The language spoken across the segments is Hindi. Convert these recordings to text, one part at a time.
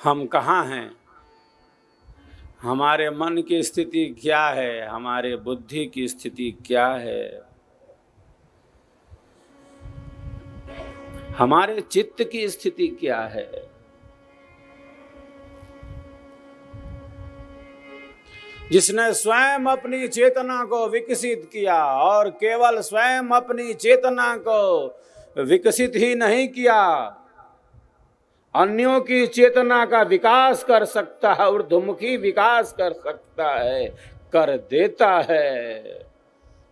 हम कहाँ हैं, हमारे मन की स्थिति क्या है, हमारे बुद्धि की स्थिति क्या है, हमारे चित्त की स्थिति क्या है। जिसने स्वयं अपनी चेतना को विकसित किया और केवल स्वयं अपनी चेतना को विकसित ही नहीं किया, अन्यों की चेतना का विकास कर सकता है, ऊर्ध्वमुखी विकास कर सकता है, कर देता है,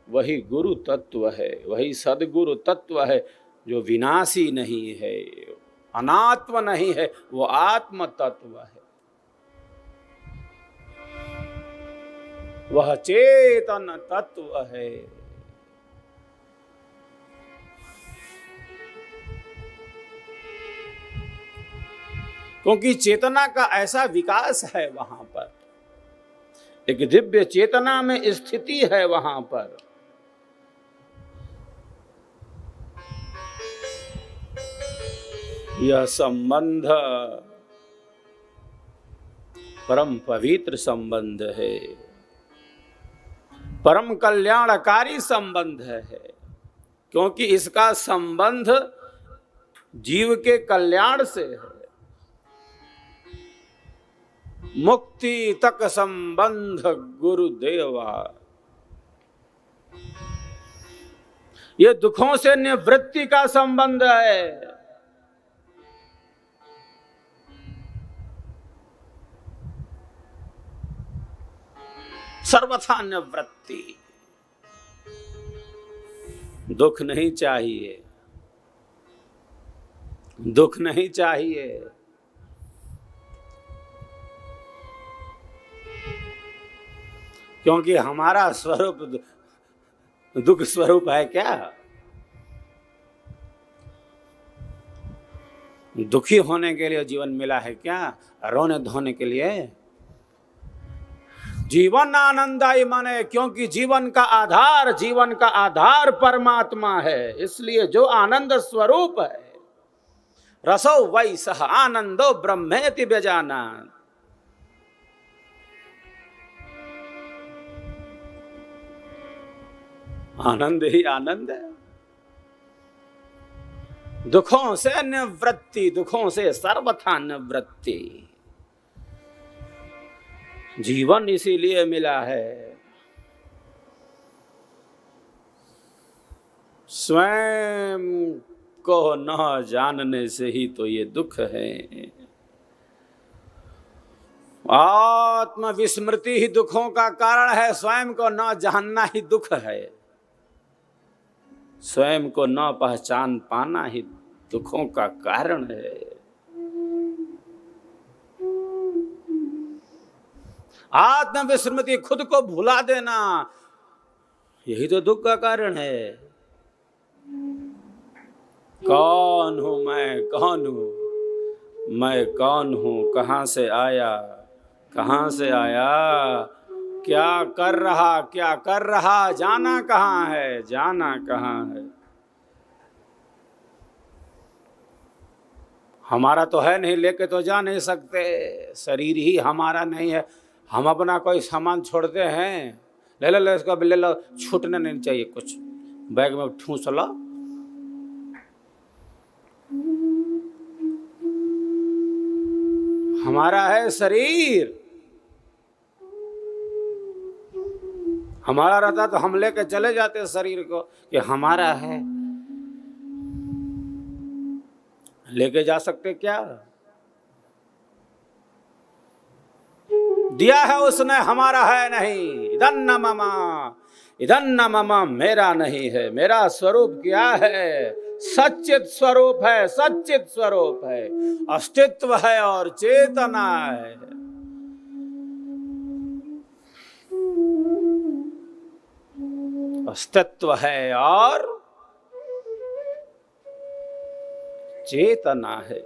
वही गुरु तत्व है, वही सदगुरु तत्व है, जो विनाशी नहीं है, अनात्म नहीं है, वो आत्म तत्व है। वह चेतन तत्व है। क्योंकि चेतना का ऐसा विकास है वहां पर, एक दिव्य चेतना में स्थिति है वहां पर। यह संबंध परम पवित्र संबंध है, परम कल्याणकारी संबंध है, क्योंकि इसका संबंध जीव के कल्याण से है। मुक्ति तक संबंध गुरुदेवा, ये दुखों से निवृत्ति का संबंध है। सर्वथा निवृत्ति, दुख नहीं चाहिए, दुख नहीं चाहिए। क्योंकि हमारा स्वरूप दुख स्वरूप है क्या? दुखी होने के लिए जीवन मिला है क्या? रोने धोने के लिए? जीवन आनंददायी माने, क्योंकि जीवन का आधार परमात्मा है, इसलिए जो आनंद स्वरूप है, रसो वै सह आनंदो ब्रह्मेति व्यजानात्। आनंद ही आनंद है। दुखों से निवृत्ति, दुखों से सर्वथा निवृत्ति। जीवन इसीलिए मिला है, स्वयं को न जानने से ही तो ये दुख है। आत्म विस्मृति ही दुखों का कारण है, स्वयं को न जानना ही दुख है, स्वयं को न पहचान पाना ही दुखों का कारण है। आत्म विस्मृति, खुद को भुला देना, यही तो दुख का कारण है। कौन हूं मैं, कौन हूं मैं, कौन हूं, कहां से आया, कहां से आया, क्या कर रहा, जाना कहां है, जाना कहां है। हमारा तो है नहीं, लेके तो जा नहीं सकते, शरीर ही हमारा नहीं है। हम अपना कोई सामान छोड़ते हैं, ले लो इसको, ले लो, छूटने नहीं चाहिए कुछ, बैग में ठूस लो। हमारा है शरीर, हमारा रहता तो हम लेके चले जाते शरीर को कि हमारा है। लेके जा सकते क्या? दिया है उसने, हमारा है नहीं। इदन्न ममा, इदन्न ममा, मेरा नहीं है। मेरा स्वरूप क्या है? सच्चित स्वरूप है, सच्चित स्वरूप है, अस्तित्व है और चेतना है। अस्तित्व है और चेतना है,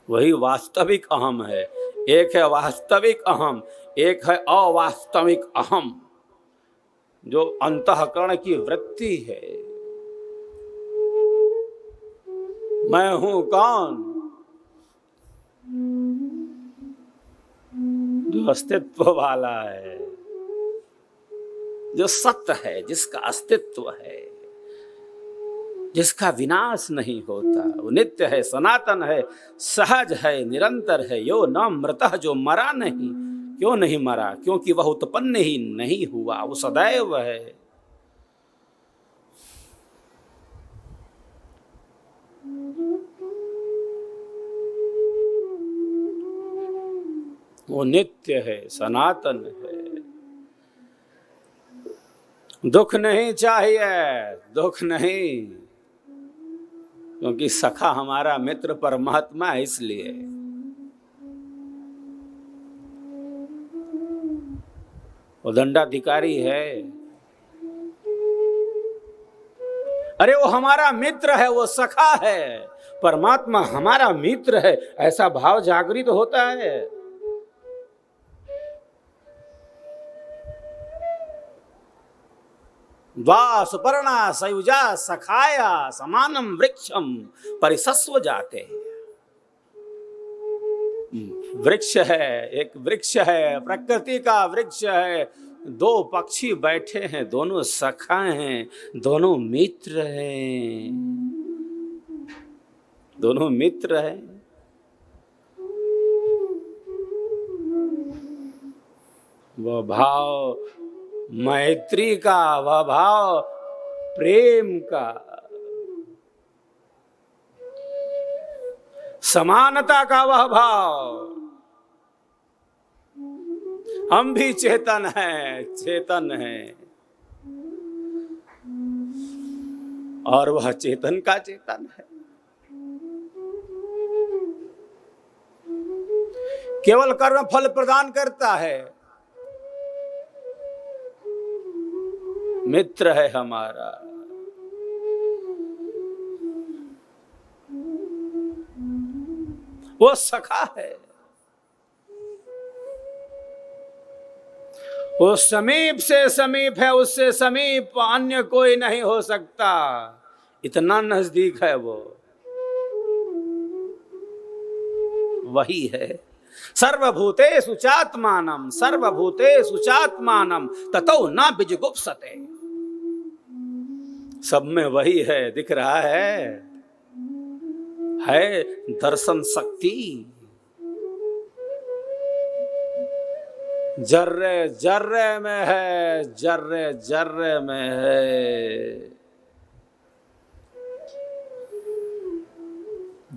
वही वास्तविक अहम है। एक है वास्तविक अहम, एक है अवास्तविक अहम, जो अंतःकरण की वृत्ति है। मैं हूं कौन? जो अस्तित्व वाला है, जो सत्य है, जिसका अस्तित्व है, जिसका विनाश नहीं होता, वो नित्य है, सनातन है, सहज है, निरंतर है। यो न मृतः, जो मरा नहीं। क्यों नहीं मरा? क्योंकि वह उत्पन्न ही नहीं हुआ, वो सदैव है। वो नित्य है, सनातन है। दुख नहीं चाहिए, दुख नहीं, क्योंकि सखा हमारा मित्र परमात्मा है, इसलिए। वो दंडाधिकारी है, अरे वो हमारा मित्र है, वो सखा है। परमात्मा हमारा मित्र है, ऐसा भाव जागृत होता है। वा सुपर्णा सयुजा सखाया समानम वृक्षम परिसस्व जाते। वृक्ष है, एक वृक्ष है, प्रकृति का वृक्ष है। दो पक्षी बैठे हैं, दोनों सखा हैं, दोनों मित्र हैं, दोनों मित्र हैं। वह भाव मैत्री का, वह भाव प्रेम का, समानता का वह भाव। हम भी चेतन हैं, चेतन हैं, और वह चेतन का चेतन है। केवल कर्म फल प्रदान करता है, मित्र है हमारा। वो सखा है, वो समीप से समीप है, उससे समीप अन्य कोई नहीं हो सकता, इतना नजदीक है वो। वही है सर्वभूतेषु चात्मानं, सर्वभूतेषु चात्मानं ततो न विजुगुप्सते। सब में वही है, दिख रहा है दर्शन शक्ति। जर्रे जर्रे में है, जर्रे जर्रे में है।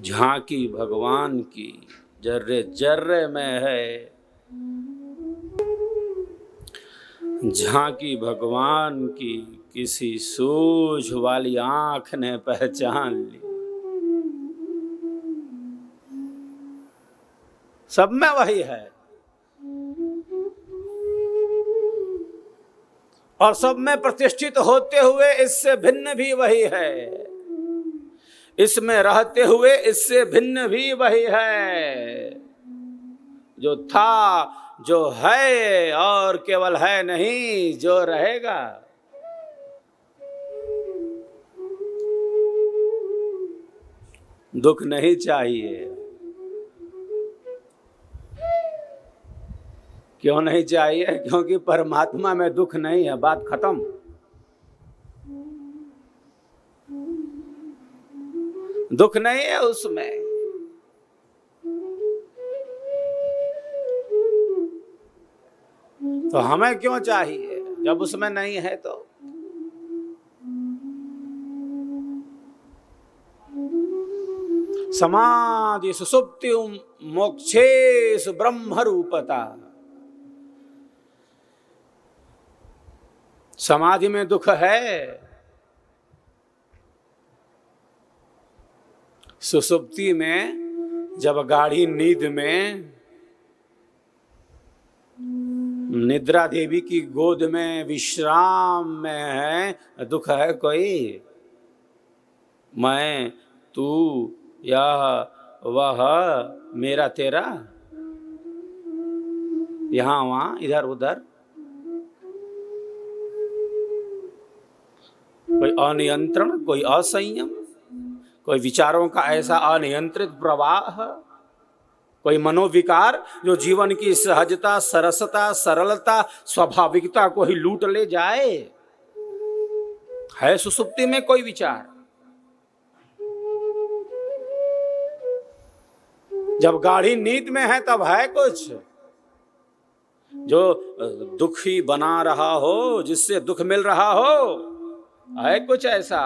झांकी भगवान की जर्रे जर्रे में है। झांकी भगवान की किसी सूझ वाली आंख ने पहचान ली। सब में वही है, और सब में प्रतिष्ठित होते हुए इससे भिन्न भी वही है, इसमें रहते हुए इससे भिन्न भी वही है। जो था, जो है, और केवल है नहीं, जो रहेगा। दुख नहीं चाहिए। क्यों नहीं चाहिए? क्योंकि परमात्मा में दुख नहीं है, बात खत्म। दुख नहीं है उसमें। तो हमें क्यों चाहिए जब उसमें नहीं है? तो समाधि सुसुप्ति मोक्षेषु ब्रह्म रूपता। समाधि में दुख है, सुसुप्ति में जब गाढ़ी नींद में निद्रा देवी की गोद में विश्राम में है, दुख है कोई? मैं, तू, यह, वह, मेरा तेरा, यहां वहां इधर उधर, कोई अनियंत्रण, कोई असंयम, कोई विचारों का ऐसा अनियंत्रित प्रवाह। कोई मनोविकार जो जीवन की सहजता, सरसता, सरलता, स्वाभाविकता को ही लूट ले जाए? है सुसुप्ति में कोई विचार? जब गाढ़ी नींद में है तब है कुछ जो दुखी बना रहा हो, जिससे दुख मिल रहा हो? है कुछ ऐसा?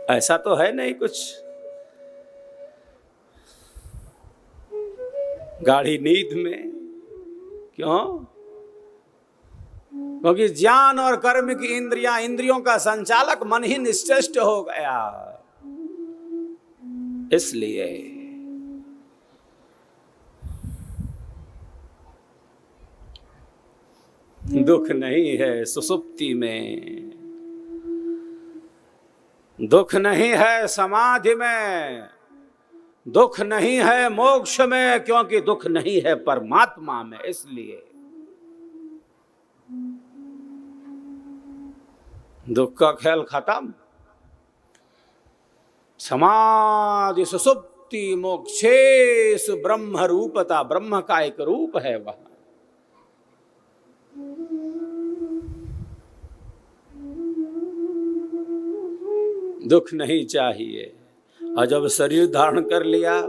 ऐसा तो है नहीं कुछ। गाढ़ी नींद में क्यों? क्योंकि ज्ञान और कर्म की इंद्रियां, इंद्रियों का संचालक मन ही निश्चेष्ट हो गया। इसलिए दुख नहीं है सुसुप्ति में, दुख नहीं है समाधि में, दुख नहीं है मोक्ष में, क्योंकि दुख नहीं है परमात्मा में। इसलिए दुख का खेल खत्म। समाधि सुसुप्ति मोक्षेश ब्रह्म रूपता, ब्रह्म का एक रूप है वह। दुख नहीं चाहिए। और जब शरीर धारण कर लिया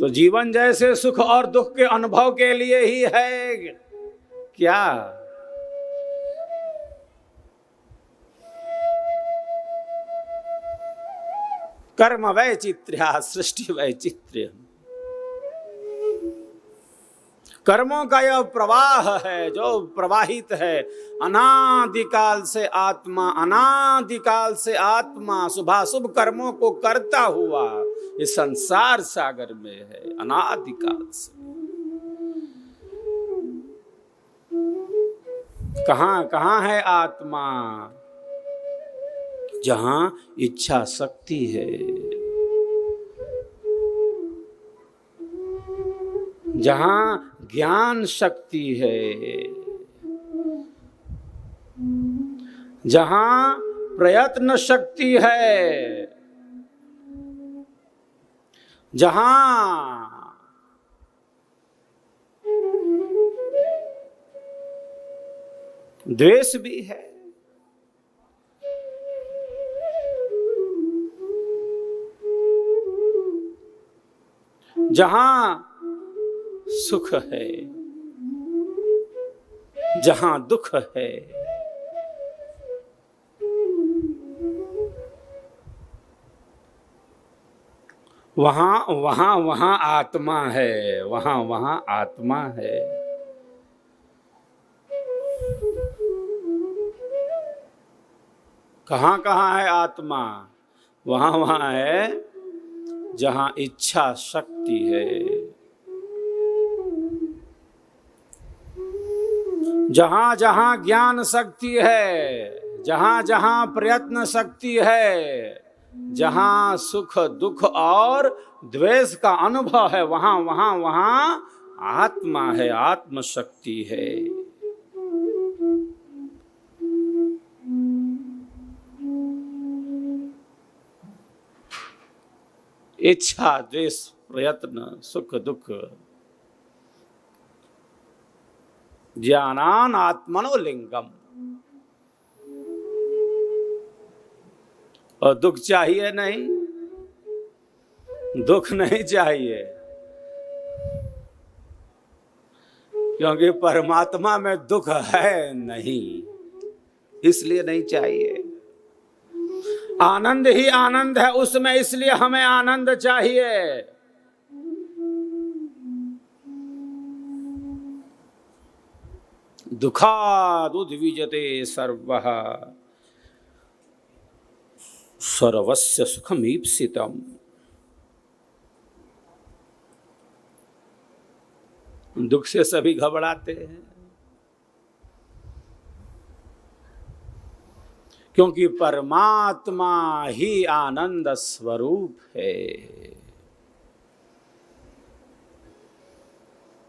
तो जीवन जैसे सुख और दुख के अनुभव के लिए ही है क्या? कर्म वैचित्र्य सृष्टि वैचित्र्य। कर्मों का यह प्रवाह है जो प्रवाहित है अनादिकाल से आत्मा, अनादिकाल से आत्मा शुभाशुभ कर्मों को करता हुआ इस संसार सागर में है अनादिकाल से। कहां कहां है आत्मा? जहां इच्छा शक्ति है, जहां ज्ञान शक्ति है, जहां प्रयत्न शक्ति है, जहां द्वेष भी है, जहां सुख है, जहां दुख है, वहां वहां वहां आत्मा है, वहां वहां आत्मा है। कहां कहां है आत्मा? वहां वहां है जहां इच्छा शक्ति है, जहां जहां ज्ञान शक्ति है, जहां जहां प्रयत्न शक्ति है, जहां सुख दुख और द्वेष का अनुभव है, वहां वहां वहां आत्मा है, आत्म शक्ति है। इच्छा द्वेष प्रयत्न सुख दुख ज्ञानान आत्मनो लिंगम। और दुख चाहिए नहीं, दुख नहीं चाहिए, क्योंकि परमात्मा में दुख है नहीं, इसलिए नहीं चाहिए। आनंद ही आनंद है उसमें, इसलिए हमें आनंद चाहिए। दुखाद उद्विजते सर्वः सर्वस्य सुखम ईप्सितम। दुख से सभी घबराते हैं, क्योंकि परमात्मा ही आनंद स्वरूप है।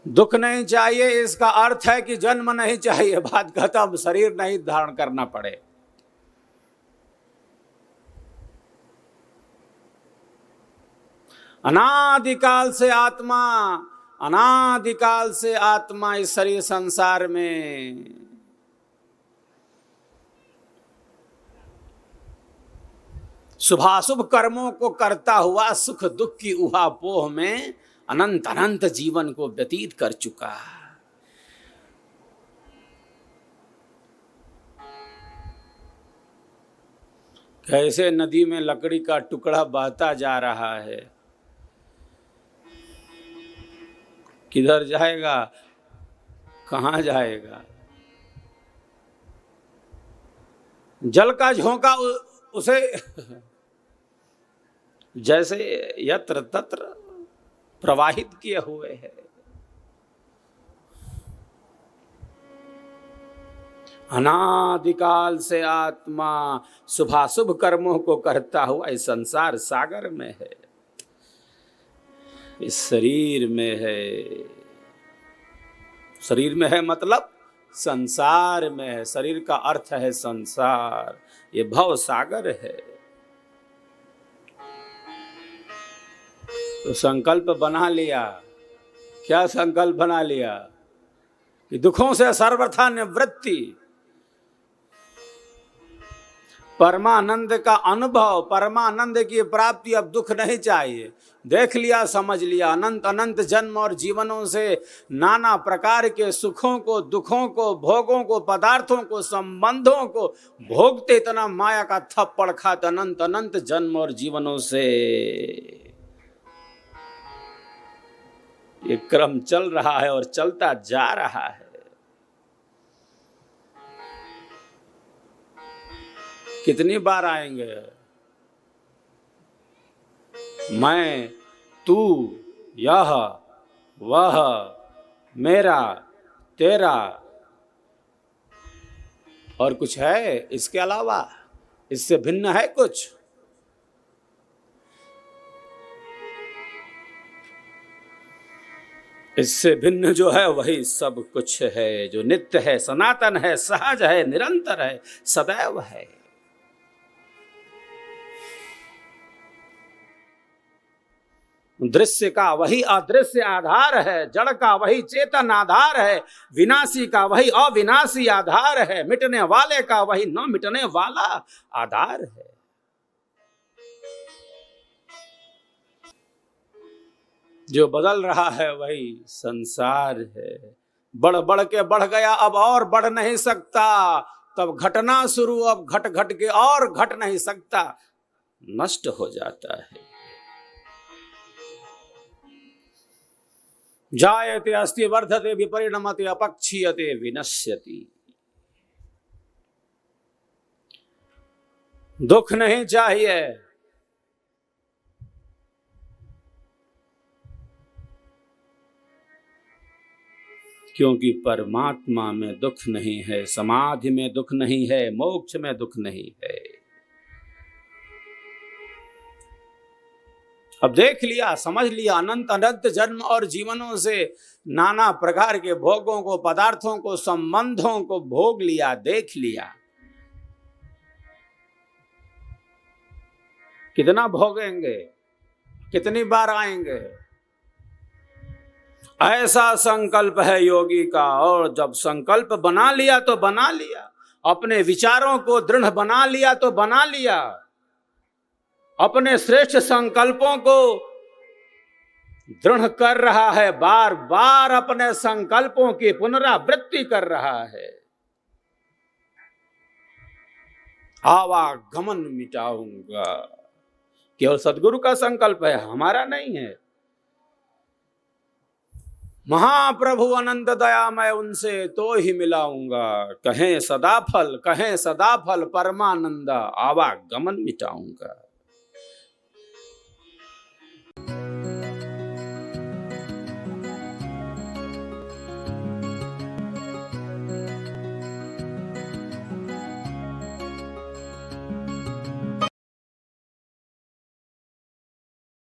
दुख नहीं चाहिए इसका अर्थ है कि जन्म नहीं चाहिए, बात खत्म, शरीर नहीं धारण करना पड़े। अनादिकाल से आत्मा, अनादिकाल से आत्मा इस शरीर संसार में शुभाशुभ कर्मों को करता हुआ सुख दुख की उहापोह में अनंत अनंत जीवन को व्यतीत कर चुका। कैसे नदी में लकड़ी का टुकड़ा बहता जा रहा है, किधर जाएगा, कहां जाएगा। जल का झोंका उसे जैसे यत्र तत्र प्रवाहित किए हुए है। अनादिकाल से आत्मा शुभाशुभ कर्मों को करता हुआ इस संसार सागर में है, इस शरीर में है। शरीर में है मतलब संसार में है। शरीर का अर्थ है संसार, ये भव सागर है। तो संकल्प बना लिया, क्या संकल्प बना लिया कि दुखों से सर्वथा निवृत्ति, परमानंद का अनुभव, परमानंद की प्राप्ति, अब दुख नहीं चाहिए। देख लिया, समझ लिया, अनंत अनंत जन्म और जीवनों से नाना प्रकार के सुखों को, दुखों को, भोगों को, पदार्थों को, संबंधों को भोगते इतना माया का थप्पड़ खाते अनंत अनंत जन्म और जीवनों से ये क्रम चल रहा है और चलता जा रहा है। कितनी बार आएंगे मैं, तू, यह, वह, मेरा, तेरा, और कुछ है इसके अलावा? इससे भिन्न है कुछ? इससे भिन्न जो है वही सब कुछ है, जो नित्य है, सनातन है, सहज है, निरंतर है, सदैव है। दृश्य का वही अदृश्य आधार है, जड़ का वही चेतन आधार है, विनाशी का वही अविनाशी आधार है, मिटने वाले का वही न मिटने वाला आधार है। जो बदल रहा है वही संसार है। बढ़ बढ़ के बढ़ गया, अब और बढ़ नहीं सकता, तब घटना शुरू, अब घट घट के और घट नहीं सकता, नष्ट हो जाता है। जायते अस्ति वर्धते विपरिणमते अपक्षीयते विनश्यति। दुख नहीं चाहिए, क्योंकि परमात्मा में दुख नहीं है, समाधि में दुख नहीं है, मोक्ष में दुख नहीं है। अब देख लिया, समझ लिया, अनंत अनंत जन्म और जीवनों से नाना प्रकार के भोगों को, पदार्थों को, संबंधों को भोग लिया, देख लिया। कितना भोगेंगे, कितनी बार आएंगे? ऐसा संकल्प है योगी का। और जब संकल्प बना लिया तो बना लिया, अपने विचारों को दृढ़ बना लिया तो बना लिया, अपने श्रेष्ठ संकल्पों को दृढ़ कर रहा है, बार बार अपने संकल्पों की पुनरावृत्ति कर रहा है। आवागमन मिटाऊंगा, केवल सदगुरु का संकल्प है, हमारा नहीं है। महाप्रभु अनंत दयामय, उनसे तो ही मिलाऊंगा, कहें सदाफल, कहें सदाफल परमानंदा, आवागमन मिटाऊंगा।